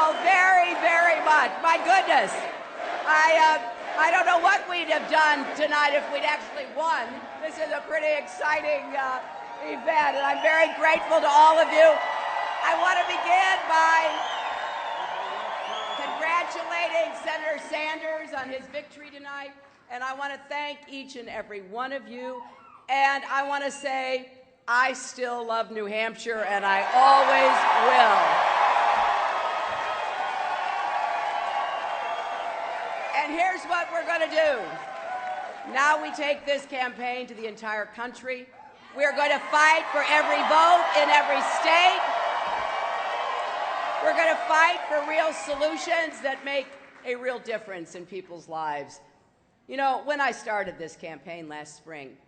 all very, very much. My goodness. I don't know what we'd have done tonight if we'd actually won. This is a pretty exciting event, and I'm very grateful to all of you. I want to begin by congratulating Senator Sanders on his victory tonight, and I want to thank each and every one of you, and I want to say I still love New Hampshire, and I always will. And here's what we're going to do. Now we take this campaign to the entire country. We're going to fight for every vote in every state. We're going to fight for real solutions that make a real difference in people's lives. You know, when I started this campaign last spring,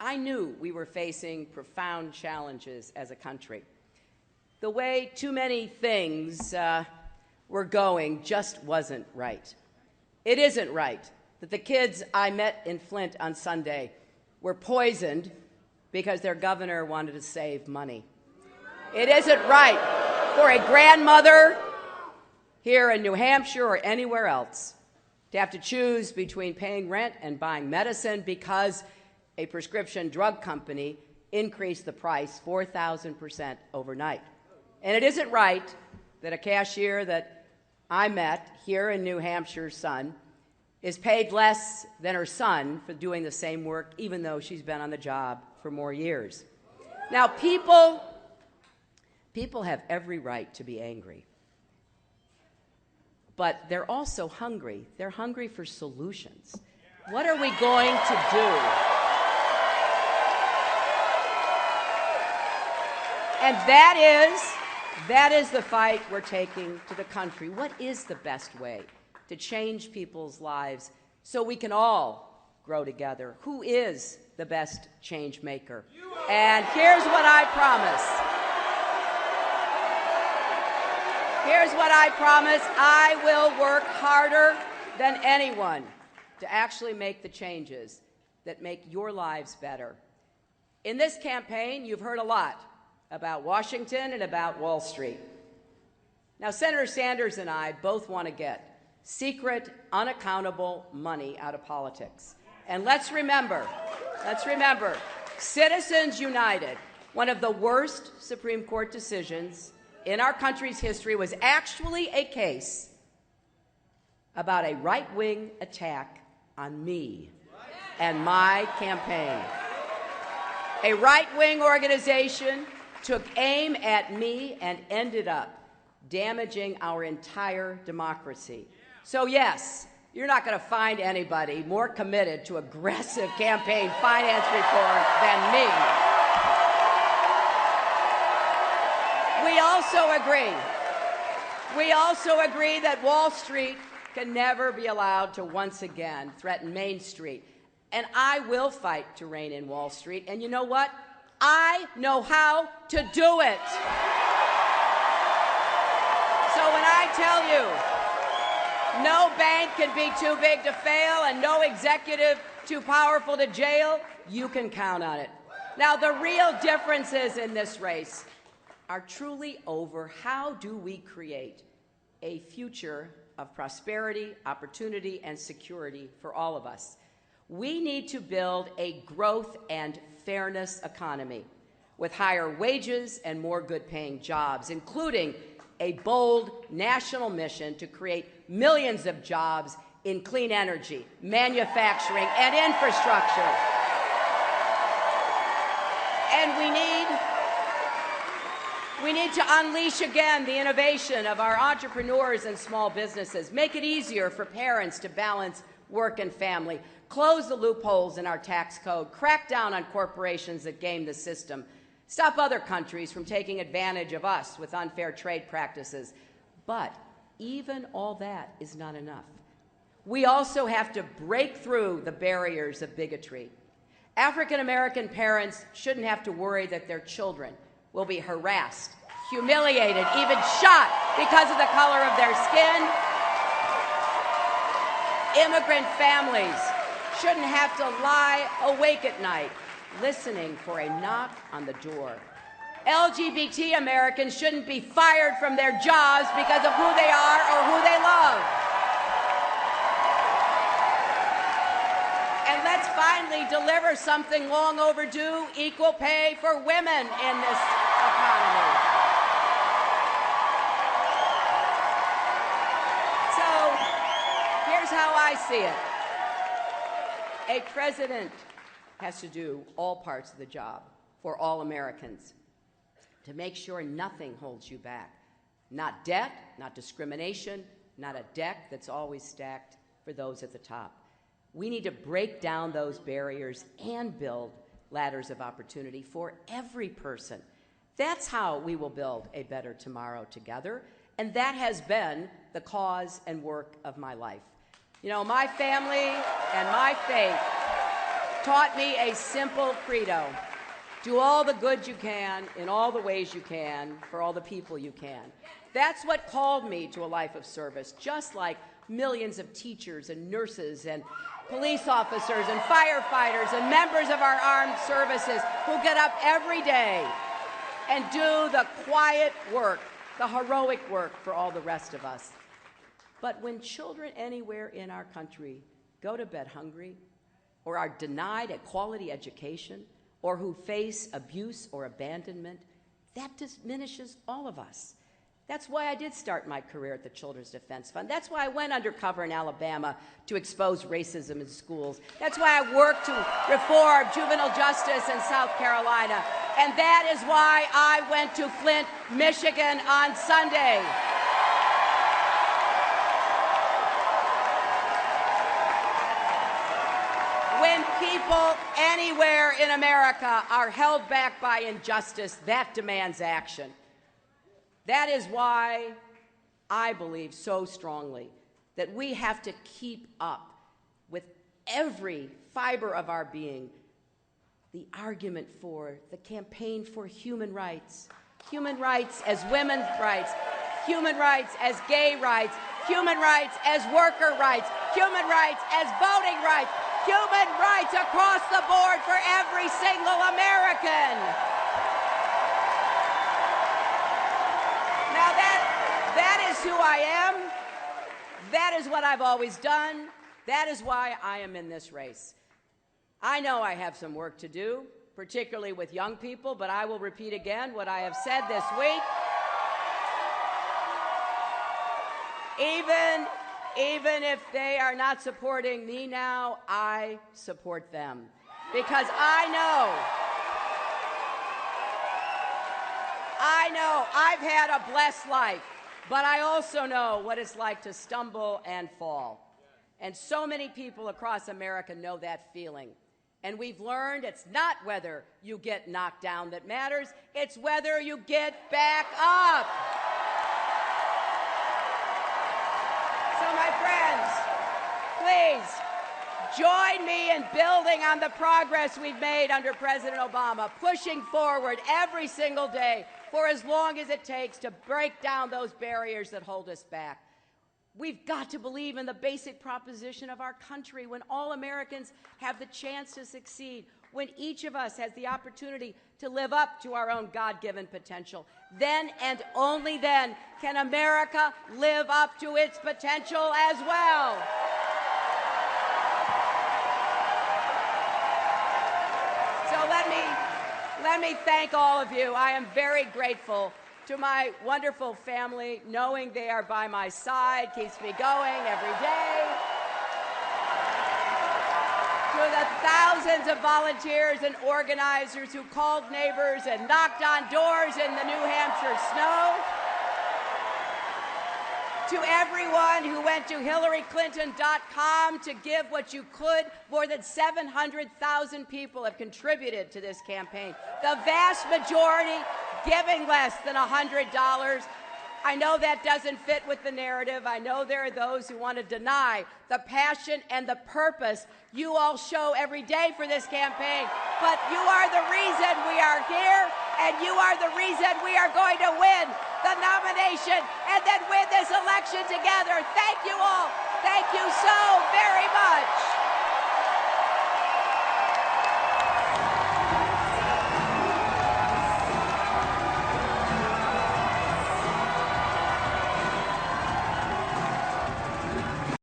I knew we were facing profound challenges as a country. The way too many things were going just wasn't right. It isn't right that the kids I met in Flint on Sunday were poisoned because their governor wanted to save money. It isn't right for a grandmother here in New Hampshire or anywhere else to have to choose between paying rent and buying medicine because a prescription drug company increased the price 4,000% overnight. And it isn't right that a cashier that I met here in New Hampshire's son is paid less than her son for doing the same work, even though she's been on the job for more years. Now, people have every right to be angry, but they're also hungry. They're hungry for solutions. What are we going to do? And that is the fight we're taking to the country. What is the best way to change people's lives so we can all grow together? Who is the best change maker? And here's what I promise. Here's what I promise. I will work harder than anyone to actually make the changes that make your lives better. In this campaign, you've heard a lot about Washington and about Wall Street. Now, Senator Sanders and I both want to get secret, unaccountable money out of politics. And let's remember, Citizens United, one of the worst Supreme Court decisions in our country's history, was actually a case about a right-wing attack on me and my campaign. A right-wing organization took aim at me and ended up damaging our entire democracy. So yes, you're not going to find anybody more committed to aggressive campaign finance reform than me. We also agree that Wall Street can never be allowed to once again threaten Main Street. And I will fight to rein in Wall Street. And you know what? I know how to do it. So when I tell you no bank can be too big to fail and no executive too powerful to jail, you can count on it. Now, the real differences in this race are truly over how do we create a future of prosperity, opportunity, and security for all of us. We need to build a growth and fairness economy with higher wages and more good-paying jobs, including a bold national mission to create millions of jobs in clean energy, manufacturing, and infrastructure. And we need to unleash again the innovation of our entrepreneurs and small businesses, make it easier for parents to balance work and family, close the loopholes in our tax code, crack down on corporations that game the system, stop other countries from taking advantage of us with unfair trade practices. But even all that is not enough. We also have to break through the barriers of bigotry. African American parents shouldn't have to worry that their children will be harassed, humiliated, even shot because of the color of their skin. Immigrant families shouldn't have to lie awake at night listening for a knock on the door. LGBT Americans shouldn't be fired from their jobs because of who they are or who they love. And let's finally deliver something long overdue, equal pay for women in this economy. So here's how I see it. A president has to do all parts of the job for all Americans to make sure nothing holds you back. Not debt, not discrimination, not a deck that's always stacked for those at the top. We need to break down those barriers and build ladders of opportunity for every person. That's how we will build a better tomorrow together, and that has been the cause and work of my life. You know, my family and my faith taught me a simple credo. Do all the good you can in all the ways you can for all the people you can. That's what called me to a life of service, just like millions of teachers and nurses and police officers and firefighters and members of our armed services who get up every day and do the quiet work, the heroic work for all the rest of us. But when children anywhere in our country go to bed hungry, or are denied a quality education, or who face abuse or abandonment, that diminishes all of us. That's why I did start my career at the Children's Defense Fund. That's why I went undercover in Alabama to expose racism in schools. That's why I worked to reform juvenile justice in South Carolina. And that is why I went to Flint, Michigan on Sunday. When people anywhere in America are held back by injustice, that demands action. That is why I believe so strongly that we have to keep up with every fiber of our being the argument for, the campaign for human rights as women's rights, human rights as gay rights, human rights as worker rights, human rights as voting rights, human rights across the board for every single American. Now that is who I am. That is what I've always done. That is why I am in this race. I know I have some work to do, particularly with young people, but I will repeat again what I have said this week. Even if they are not supporting me now, I support them. Because I know I've had a blessed life, but I also know what it's like to stumble and fall. And so many people across America know that feeling. And we've learned it's not whether you get knocked down that matters, it's whether you get back up. So my friends, please join me in building on the progress we've made under President Obama, pushing forward every single day for as long as it takes to break down those barriers that hold us back. We've got to believe in the basic proposition of our country when all Americans have the chance to succeed, when each of us has the opportunity to live up to our own God-given potential. Then and only then can America live up to its potential as well. So let me thank all of you. I am very grateful to my wonderful family. Knowing they are by my side keeps me going every day. To the thousands of volunteers and organizers who called neighbors and knocked on doors in the New Hampshire snow. To everyone who went to HillaryClinton.com to give what you could, more than 700,000 people have contributed to this campaign. The vast majority giving less than $100. I know that doesn't fit with the narrative. I know there are those who want to deny the passion and the purpose you all show every day for this campaign. But you are the reason we are here, and you are the reason we are going to win the nomination and then win this election together. Thank you all. Thank you so very much.